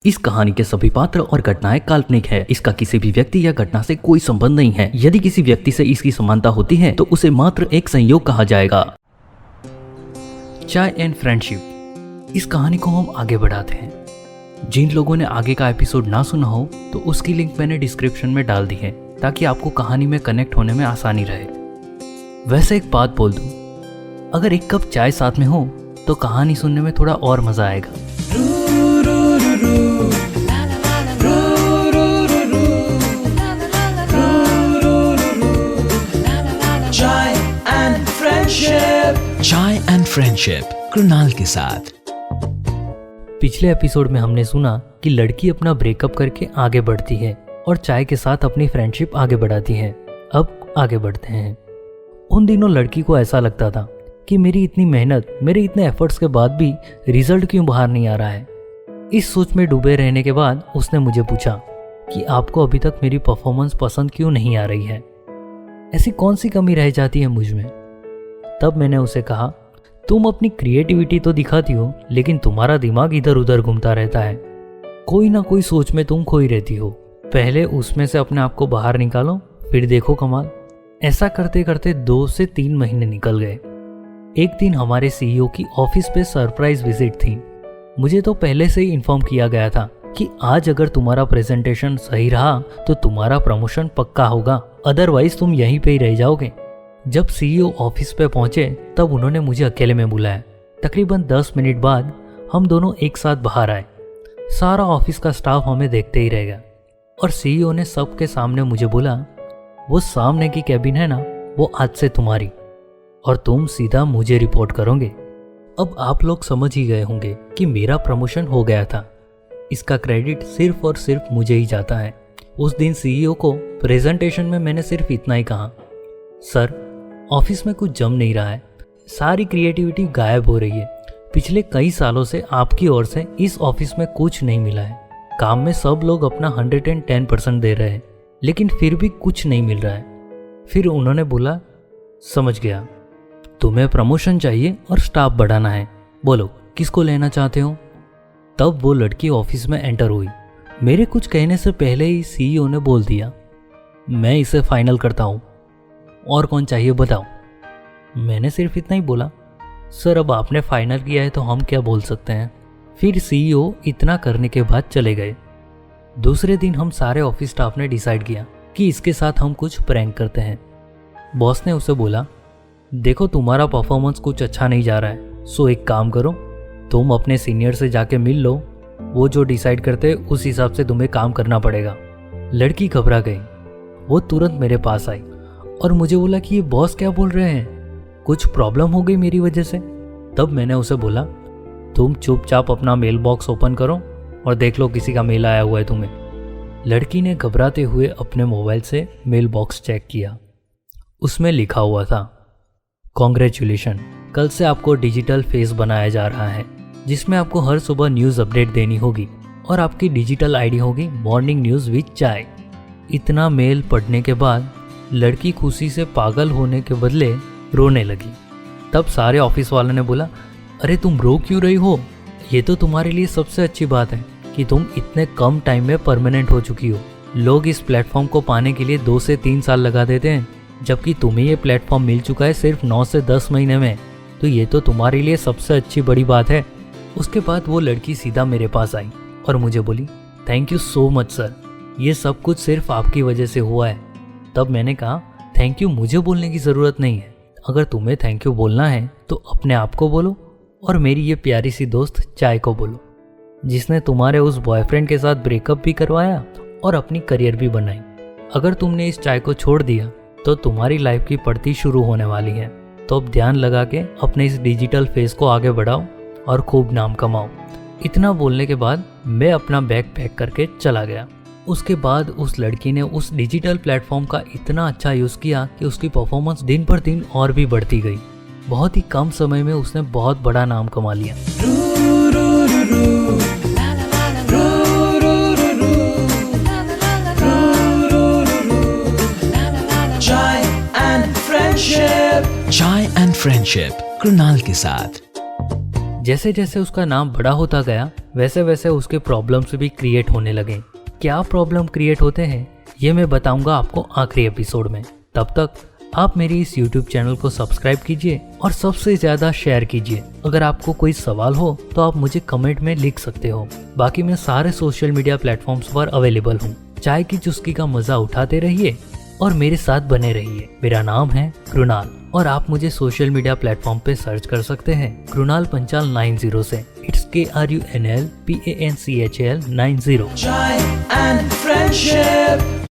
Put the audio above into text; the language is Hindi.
इस कहानी के सभी पात्र और घटनाएं काल्पनिक है। इसका किसी भी व्यक्ति या घटना से कोई संबंध नहीं है। यदि किसी व्यक्ति से इसकी समानता होती है तो उसे मात्र एक संयोग कहा जाएगा। चाय एंड फ्रेंडशिप। इस कहानी को हम आगे बढ़ाते हैं। जिन लोगों ने आगे का एपिसोड ना सुना हो तो उसकी लिंक मैंने डिस्क्रिप्शन में डाल दी है ताकि आपको कहानी में कनेक्ट होने में आसानी रहे। वैसे एक बात बोल दूं, अगर एक कप चाय साथ में हो तो कहानी सुनने में थोड़ा और मजा आएगा। चाय एंड फ्रेंडशिप कृणाल के साथ। पिछले एपिसोड में हमने सुना कि लड़की अपना ब्रेकअप करके आगे बढ़ती है और चाय के साथ अपनी फ्रेंडशिप आगे बढ़ाती है। अब आगे बढ़ते हैं। उन दिनों लड़की को ऐसा लगता था कि मेरी इतनी मेहनत, मेरे इतने एफर्ट्स के बाद भी रिजल्ट क्यों बाहर नहीं आ रहा है। इस सोच में डूबे रहने के बाद उसने मुझे पूछा कि आपको अभी तक मेरी परफॉर्मेंस पसंद क्यों नहीं आ रही है, ऐसी कौन सी कमी रह जाती है मुझ में। तब मैंने उसे कहा, तुम अपनी क्रिएटिविटी तो दिखाती हो लेकिन तुम्हारा दिमाग इधर उधर घूमता रहता है। कोई ना कोई सोच में तुम खोई रहती हो। पहले उसमें से अपने आप को बाहर निकालो, फिर देखो कमाल। ऐसा करते करते 2 से 3 महीने निकल गए। एक दिन हमारे सीईओ की ऑफिस पे सरप्राइज विजिट थी। मुझे तो पहले से ही इन्फॉर्म किया गया था कि आज अगर तुम्हारा प्रेजेंटेशन सही रहा तो तुम्हारा प्रमोशन पक्का होगा, अदरवाइज तुम यहीं पे ही रह जाओगे। जब सीईओ ऑफिस पे पहुंचे तब उन्होंने मुझे अकेले में बुलाया। तकरीबन 10 मिनट बाद हम दोनों एक साथ बाहर आए। सारा ऑफिस का स्टाफ हमें देखते ही रह गया और सीईओ ने सबके सामने मुझे बोला, वो सामने की कैबिन है ना, वो आज से तुम्हारी और तुम सीधा मुझे रिपोर्ट करोगे। अब आप लोग समझ ही गए होंगे कि मेरा प्रमोशन हो गया था। इसका क्रेडिट सिर्फ और सिर्फ मुझे ही जाता है। उस दिन सीईओ को प्रेजेंटेशन में मैंने सिर्फ इतना ही कहा, सर ऑफिस में कुछ जम नहीं रहा है, सारी क्रिएटिविटी गायब हो रही है। पिछले कई सालों से आपकी ओर से इस ऑफिस में कुछ नहीं मिला है। काम में सब लोग अपना 110% दे रहे हैं लेकिन फिर भी कुछ नहीं मिल रहा है। फिर उन्होंने बोला, समझ गया, तुम्हें प्रमोशन चाहिए और स्टाफ बढ़ाना है, बोलो किसको लेना चाहते हो। तब वो लड़की ऑफिस में एंटर हुई। मेरे कुछ कहने से पहले ही सीईओ ने बोल दिया, मैं इसे फाइनल करता हूँ, और कौन चाहिए बताओ। मैंने सिर्फ इतना ही बोला, सर अब आपने फाइनल किया है तो हम क्या बोल सकते हैं। फिर सीईओ इतना करने के बाद चले गए। दूसरे दिन हम सारे ऑफिस स्टाफ ने डिसाइड किया कि इसके साथ हम कुछ प्रैंक करते हैं। बॉस ने उसे बोला, देखो तुम्हारा परफॉर्मेंस कुछ अच्छा नहीं जा रहा है, सो एक काम करो, तुम अपने सीनियर से जाके मिल लो, वो जो डिसाइड करते उस हिसाब से तुम्हें काम करना पड़ेगा। लड़की घबरा गई। वो तुरंत मेरे पास आई और मुझे बोला कि ये बॉस क्या बोल रहे हैं, कुछ प्रॉब्लम हो गई मेरी वजह से। तब मैंने उसे बोला, तुम चुपचाप अपना मेल बॉक्स ओपन करो और देख लो किसी का मेल आया हुआ है तुम्हें। लड़की ने घबराते हुए अपने मोबाइल से मेल बॉक्स चेक किया। उसमें लिखा हुआ था, कॉन्ग्रेचुलेशन, कल से आपको डिजिटल फेस बनाया जा रहा है जिसमें आपको हर सुबह न्यूज़ अपडेट देनी होगी और आपकी डिजिटल आईडी होगी मॉर्निंग न्यूज़ विद चाय। इतना मेल पढ़ने के बाद लड़की खुशी से पागल होने के बदले रोने लगी। तब सारे ऑफिस वालों ने बोला, अरे तुम रो क्यों रही हो, ये तो तुम्हारे लिए सबसे अच्छी बात है कि तुम इतने कम टाइम में परमानेंट हो चुकी हो। लोग इस प्लेटफॉर्म को पाने के लिए 2 से 3 साल लगा देते हैं, जबकि तुम्हें ये प्लेटफॉर्म मिल चुका है सिर्फ 9 से 10 महीने में, तो ये तो तुम्हारे लिए सबसे अच्छी बड़ी बात है। उसके बाद वो लड़की सीधा मेरे पास आई और मुझे बोली, thank you so much sir, ये सब कुछ सिर्फ आपकी वजह से हुआ है। तब मैंने कहा, थैंक यू मुझे बोलने की ज़रूरत नहीं है, अगर तुम्हें थैंक यू बोलना है तो अपने आप को बोलो और मेरी ये प्यारी सी दोस्त चाय को बोलो, जिसने तुम्हारे उस बॉयफ्रेंड के साथ ब्रेकअप भी करवाया और अपनी करियर भी बनाई। अगर तुमने इस चाय को छोड़ दिया तो तुम्हारी लाइफ की पढ़ती शुरू होने वाली है। तो अब ध्यान लगा के अपने इस डिजिटल फेस को आगे बढ़ाओ और खूब नाम कमाओ। इतना बोलने के बाद मैं अपना बैग पैक करके चला गया। उसके बाद उस लड़की ने उस डिजिटल प्लेटफॉर्म का इतना अच्छा यूज़ किया कि उसकी परफॉर्मेंस दिन पर दिन और भी बढ़ती गई। बहुत ही कम समय में उसने बहुत बड़ा नाम कमा लिया। चाय एंड फ्रेंडशिप कृणाल के साथ। जैसे जैसे उसका नाम बड़ा होता गया वैसे वैसे उसके प्रॉब्लम्स भी क्रिएट होने लगे। क्या प्रॉब्लम क्रिएट होते हैं ये मैं बताऊंगा आपको आखिरी एपिसोड में। तब तक आप मेरी इस YouTube चैनल को सब्सक्राइब कीजिए और सबसे ज़्यादा शेयर कीजिए। अगर आपको कोई सवाल हो तो आप मुझे कमेंट में लिख सकते हो। बाकी मैं सारे सोशल मीडिया प्लेटफॉर्म्स पर अवेलेबल हूँ। चाय की चुस्की का मजा उठाते रहिए और मेरे साथ बने रहिए। मेरा नाम है कृणाल और आप मुझे सोशल मीडिया प्लेटफॉर्म पे सर्च कर सकते हैं कृणाल पंचाल 90 से। It's KRUNALPANCHAL 90। Chai and friendship.